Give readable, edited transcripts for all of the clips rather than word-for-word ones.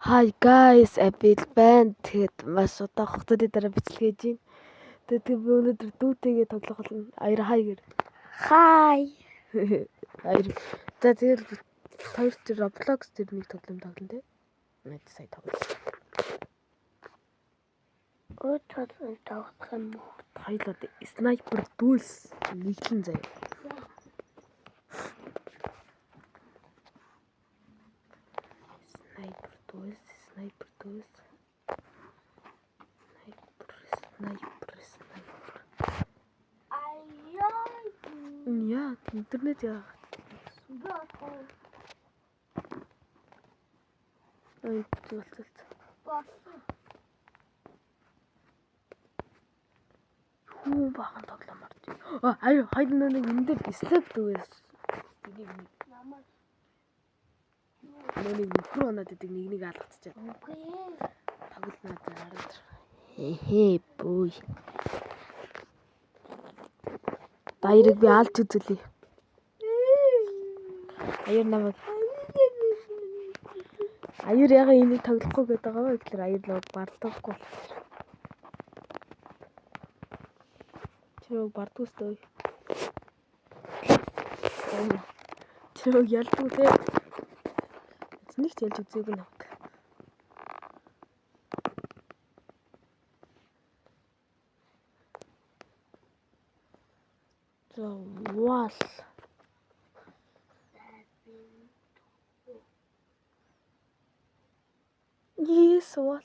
Hi guys, Abel band тэгэд маш удаа хугацааны дараа бичлэгээж байна. Тэгээд би өнөөдөр дүүтэйгээ тоглох болно. Аяр хай гэр. Хай. Аяр. За тэгээд хоёр ч Roblox дээр нэг тоглоом тоглоно те. Нэг сая тоглоно. Өтөд тоглох юм уу? Хоёлоо снайпер дүүс нэглэн заяа. Снайпер дүүс. Яа, интернет яа. Ой, болцолт. Хүү бахан тоглоом орж. Аяа, хайд нэг энэ дээр степ дүүс. Намайг Нэг нөхөр оноод идэг нэг алгацчаа. үгүй. Тоглоно хараад. Хээ бүй. Баярыг би алж үзүүлье. Аяр намайг. Аяр яга энийг тоглохгүй гэдэг байгаа вэ? Тэгэхээр аяр намайг бардахгүй. Чирэг бардгүйстэй. Чирэг ялдгүй те. Нэг ч ялж үзээгүй нэг. Вал. Yes, вал.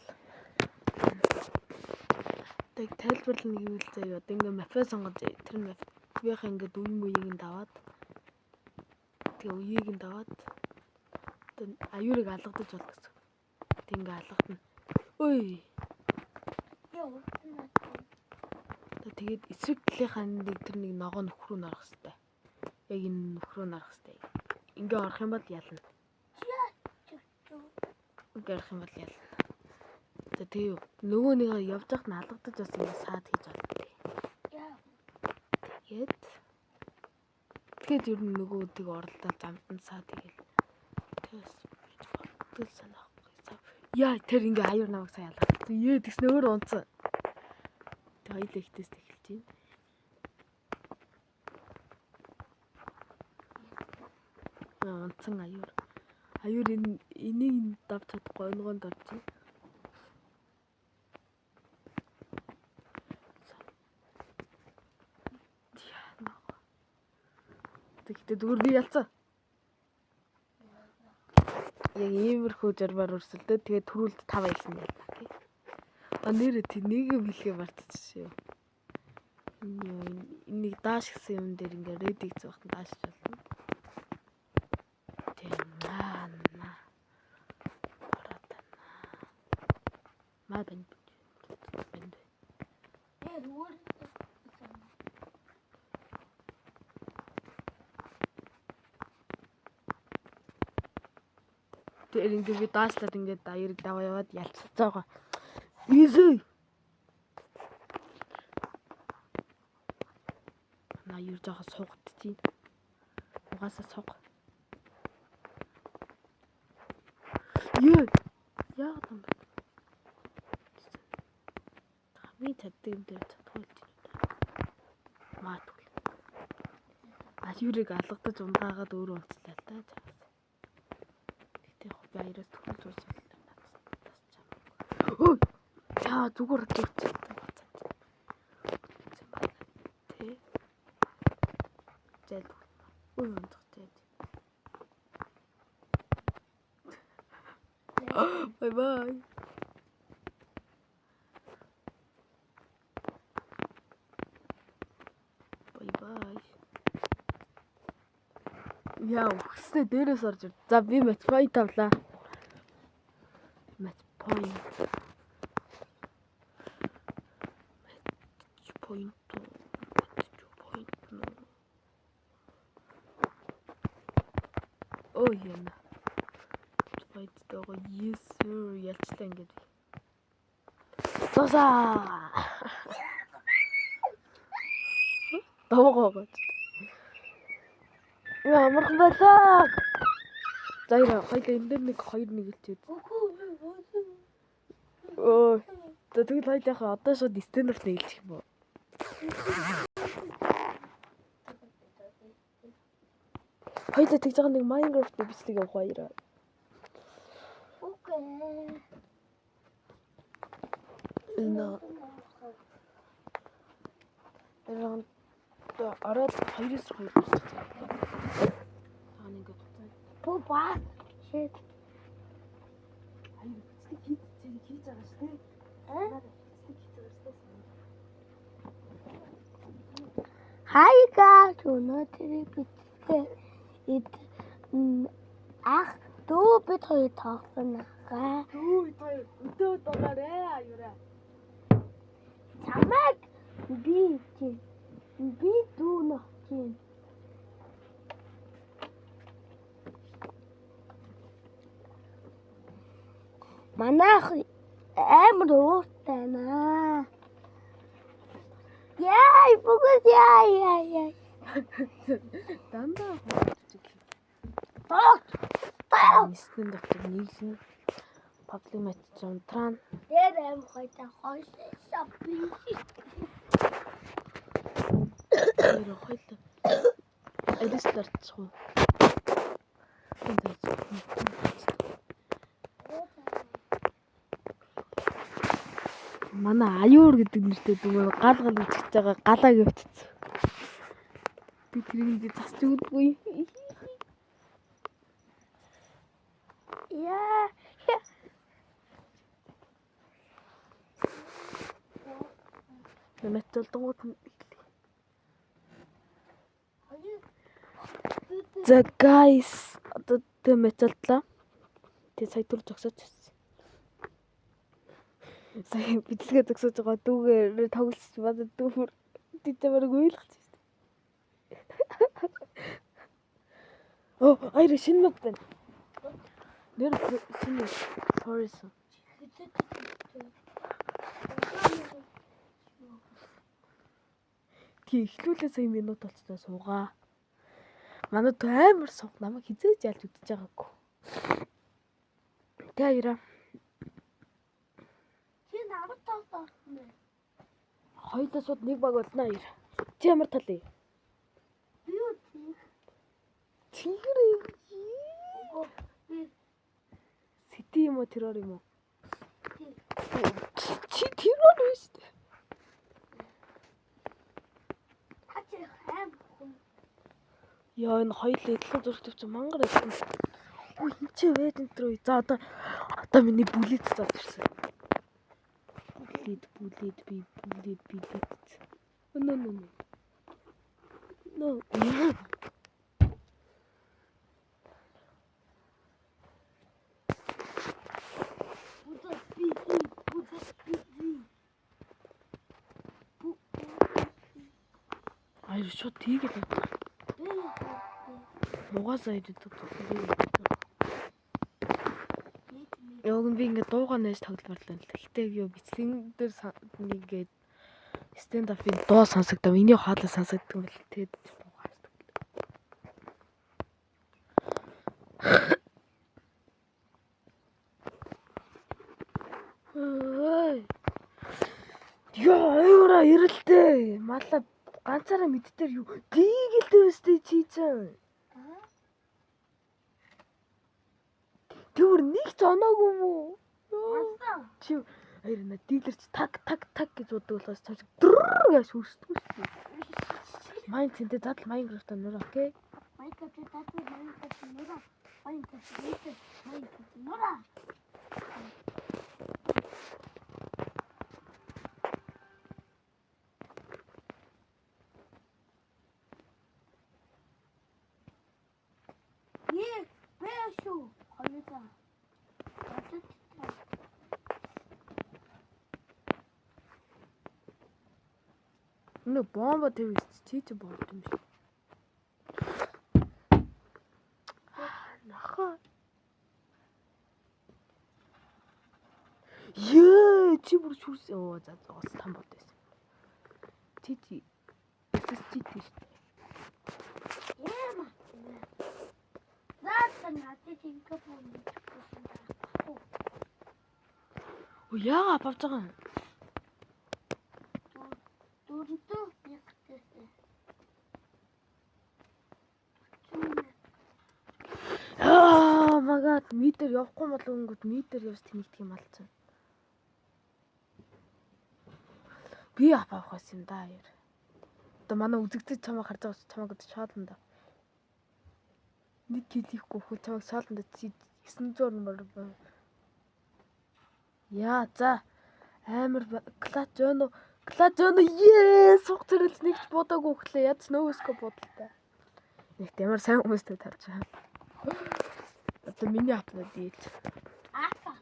Тэг тайлбарлана гэвэл заяа одоо ингээ мафиа сонгож тэр мафиаха ингээ үе мууийг нь даваад тэгээ үеийг нь даваад одоо аюурыг алгадаж бол гэсэн. Тэг ингээ алгадна. Ой. Тэгээд эсрэг талынхаа нэг тэр нэг ногоо нөхрөө нарах хэвээр. Яг энэ нөхрөө нарах хэвээр. Ингээ орох юм бол ялна. Ингээ орох юм бол ялна. Тэгээ нөгөө нэг явж байхад нь алгадаж бас ингээ саад хийж байна. Тэгээд ер нь нөгөө тийг оролдоод замтан саад хийгээл. Тэгээс болтол санаахгүй. Яа тэр ингээ аюур намайг сайн алгадсан. Тэгснэ өөр унцсан. Тэг хоёул ихтэйс эхэлж байна. Унцсан аюур. Аюур энийг давж чадахгүй өнгөнд орж байна. Тэгтээ зүгээр би ялцсан. Яг иймэрхүү жармаар өрсөлдөө тэгээд төрүүлд 5 ялсан юм байна. Нэрээ тий нэг юм хэлхээ мартчихсан юм. Энийг дааш гэсэн юм дээр ингээ ред хийх захтан даашж болно. Тийм наа. Маа банд. Тэр ингээ би даашлаад ингээ аяарыг даваа яваад ялцсан байгаа. Easy. На юу жоо суугдчих. Угаасаа сууг. Яа юм бэ? Би чаддаг юм дээр чадхуулж байна. Маатгүй. Аюурыг алгадаж унгаагаад өөрөө унцлаа л та. Тэгтээ би аяраас төгөлж уусаа. Ой. Яа зүгээр дүүцээ. Тэ. Зэл. Ой унцгтэй. Bye bye. Bye bye. Яа, үхснэ дээрээс орж ир. За би match point авлаа. Match point. Oh яна. Point доо yes sir ялцлаа ингэж. Тосаа. Доогоо. Яа амархан байлаа. За яа хоёул энэ дээр нэг 2-1 хэлчихээ. Өө. Тэгвэл хоёулаа одоо шууд стендерт нийлчих юм уу? Хоёулаа тэгж байгаа нэг Minecraft бичлэг явах хоёроо. Окей. Ороод 2-2 болсон. Аа нэг гоо. Бо ба. Shit. Аяа бичлэг хийж байгаа шүү дээ. Hi guys, өнөөдөр бид ах дөө бид хоёр тоглоно. Өдөө дуулаарэ аюураа. Чамайг би дүү нөх чинь. Манайх амар ууртай наа. Яй, бүгд яй. Дандаа Тоо. ниссэн доктор нийлэн паблик матч унтрaan. Дээр аим хойтой шоппинг. Тэр хоёул элистерч уу. Манай аюур гэдэг нэртэй дүгээр гал үжигч байгаа галаа гэвчихсэн. Би тэрийг засч өгдөггүй. Яа. Мэтт болдгууд За guys одоо мэтэллээ. Тэгээ сая түр зогсооч байсан. Сая бичлэгээ зогсоож байгаа дүүгээр тоглож бадад дүүр тиймэр гүйлгэж байна. Оо аяр шинэ мод байна. Нэр шинэ Forest. Тий эхлүүлээ сая минут болчихсон суугаа. Манай амар суг намайг хизээж ялж үдчихэж байгаагүй. Тэ аяра. Чи намайг тоглосон. Хоёулаа шууд нэг баг болно аяр. Чи ямар талыг? Би юу чи? Чингэрээ. Би Сити юм уу террор юм уу? чи. Чи террор биш үү? Хачи хайм. Яа энэ хоёул эдлэн зурх төвч мангар байсан. Ой энэ чи вэд энэ трөө. За одоо миний бүлэт зад ирсэн. Бүлэт би. No. Аяр шууд тийгээд байна. Угаасаа идэж байгаа. Яг би ингээд дуугаа нээж тогломорлоо л. Гэхдээ юу бичлэгэн дээр нэгээд stand up-ийн дуу сонсогдоо. Миний хоолой сонсогддог юм л тэгээд дуугаардаг. Яа, аюура ирэлтэй. Малла ганцаараа мэддээр юу? Тийгэлтэй өстэй чи чинь. Тэгвэр нэг ч оноогүй юм уу? Чи аяр на дилерч так гэж удаг болохоос цааш дрррр гэж шүрсдэг шүү дээ. Майн цэнтэй задал Minecraft нураа, окей? Майнкрафт нураа. Бэшүү. Хоёулаа. Нэ бомба тавьж чи бомб юм шиг. Наха. Чи бүр шүрс. Оо за зоос там бод байсан. Чи. Яма. Заатан хатыг инкапон. Өө яагаад авч байгаа юм? Дөрөндөө ягтай. Аа магад метр явахгүй бол өнгөд метр явж тэнэгдэх юм алцсан. Би авах байсан юм да яар. Одоо манай үзэгдэж чамаа харж байгаас чамаа гэж шаална да. Нэг килихгүй хөө чамаа шаална да 900 мөр. Яа за амар клач жоо ээ сух зэрэлс нэгч бодоогүй хөлөө яд нөөсгөө бодлоо. Нэг ямар сайн хүмүүстэй тарж байгаа. Одоо миний апнууд ийж. Ака.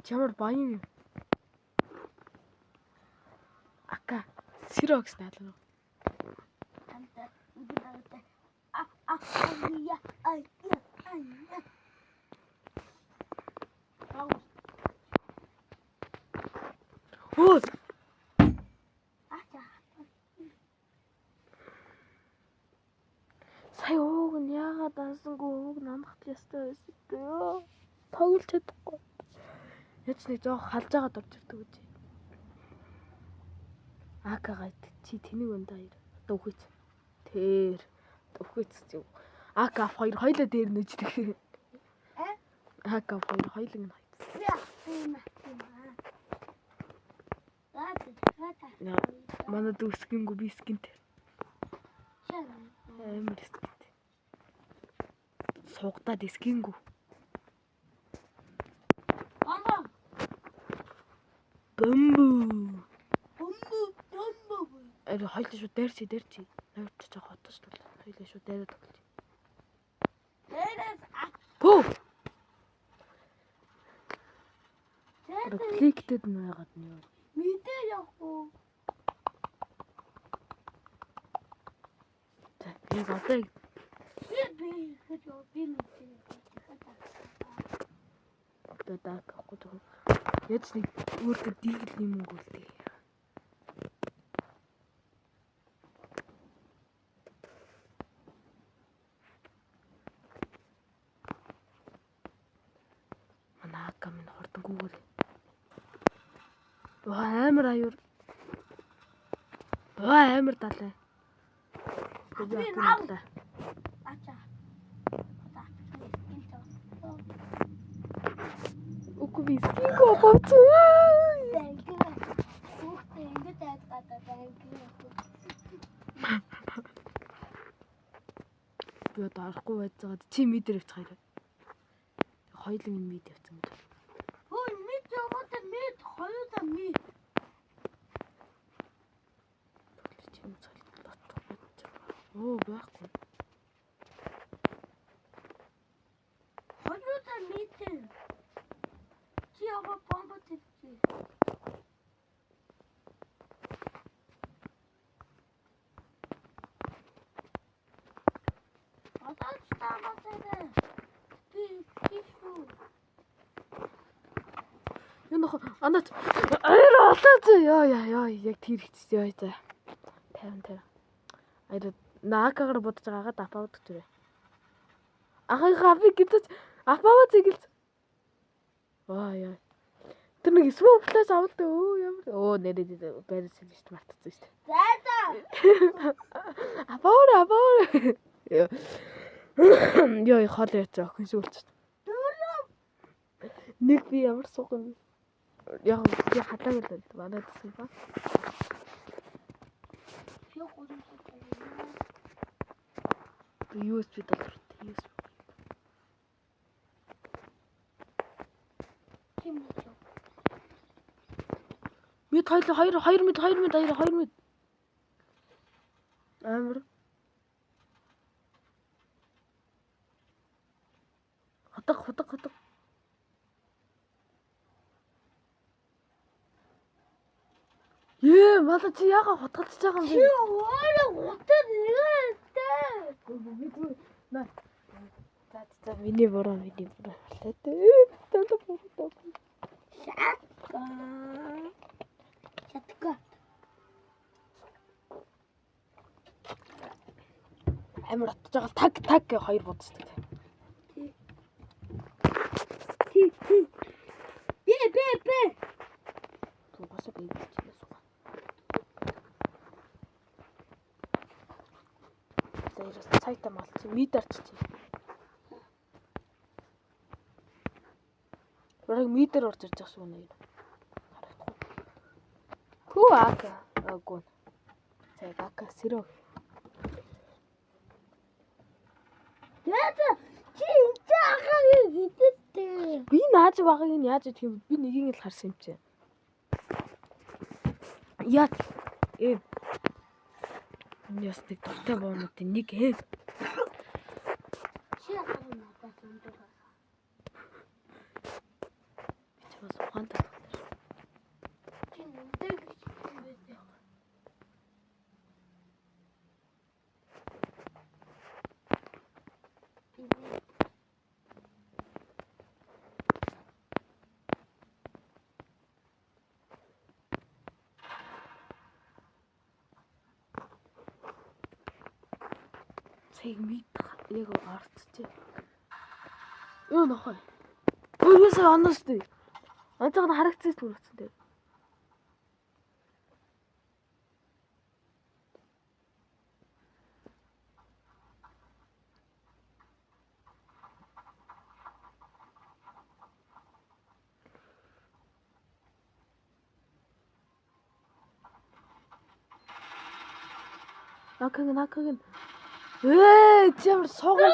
Чамар баян юм. Ака сирокс наалаа. Анта үднаатай. Я ай. Оо Ака. сая ууг нь яагаад дансангүй ууг намхт ястай байсан гэё. Тоглож чадахгүй. Яц нэг жоох халж агаад орж ирдэг үгүй. Акагаа чи тэнийг өндөө хоёр. Одоо үхэж. Тэр үхэж чи. Ака хоёр хоёлоо дээр нүждэг. Ака хоёр хоёлыг нь хоёр. Манай дүүскингүү би скинтэй. Амар скинтэй. Суугатаад скингүү. Бомбу. Ари хоёлоо шүү дээрчи. Навч жоо хотос тул. Хоёлоо шүү дээрээ тоглож. Бөө. Кликтэд нь байгаад нь юу? Мэдээ явах. За яг одоо Би мэдээ. одоо дак авахгүй тоо. Яаж нэг өөртөө дийлэл юм уу гэлтэй. Манаака минь хордонгүйгээр. Амар аюур. Амар далай. Би наа. Ача. Үгүй би скинго бовцоо. Би одоо арахгүй байж байгаа. Чи мэдэр явчих хоёроо. Хоёулын нь мэд явцсан гэж. Хөө мэд яваад мэд хоёулаа мэд. Чинь цалт оо байхгүй. Хоёулаа мэд. Чи яваа бомбо төвчи. Анаач аяра олооч яа яг тэр хэвчээ яа за 50 аяра наакагаар бодож байгаагаа апаавд төрөө ахыгаа би гэж апаавд зэгэлж яа тэр нэг смоо флаш авалт ямар нэрээ байрс шүү дээ мартчихсан шүү дээ За апаавд ёо хол яач охин шүү болчих нэг би ямар сууган яг би хатаагүй л байна гэсэн ба. USB доллар USB. Мэд хоёул 2 мэд амар хотог мала чи яага хотголж байгаа юм бэ? Чи өөрөө гутад нэгэтэй. За миний буруу болоод. Шатка. Амар отож байгаа таг гэ хоёр бодсдаг. Сайта малцсан. Мид арччих. Бараг мидэр орж ирж байгаа шүү нэ. Харагдахгүй. Хүү ака. Аггүй. Цаг ака сэрөө. Яа чи ахаа хийдэгтэй. Би нааж байгааг нь яаж идэх юм? Би нэгийг л харсан юм чи. Яа. Яс нэг дуртай боомуудын нэг Чи ахаа надад зөндөө. бас ухаантай байна. Чи нүдээ гэж юм бэ? Цэг мид яг арцчих. Юу нөхөө. Өөсөө оноостой. Онцгой харагцсан түрүүцэн дээр. Накагийн. Чамд согоо.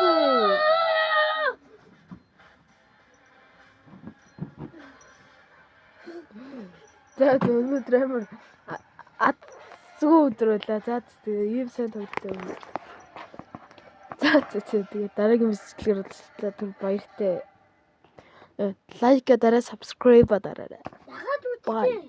За өнөөдөр амар атсгүй өдөр байлаа. За тэгээ ийм сайн тоглолттой. За тэгээ дараагийн мэдлэгээр уулзлаа түр баяртай. Лайк дараа subscribe дараарай. Дахиад үзтээ.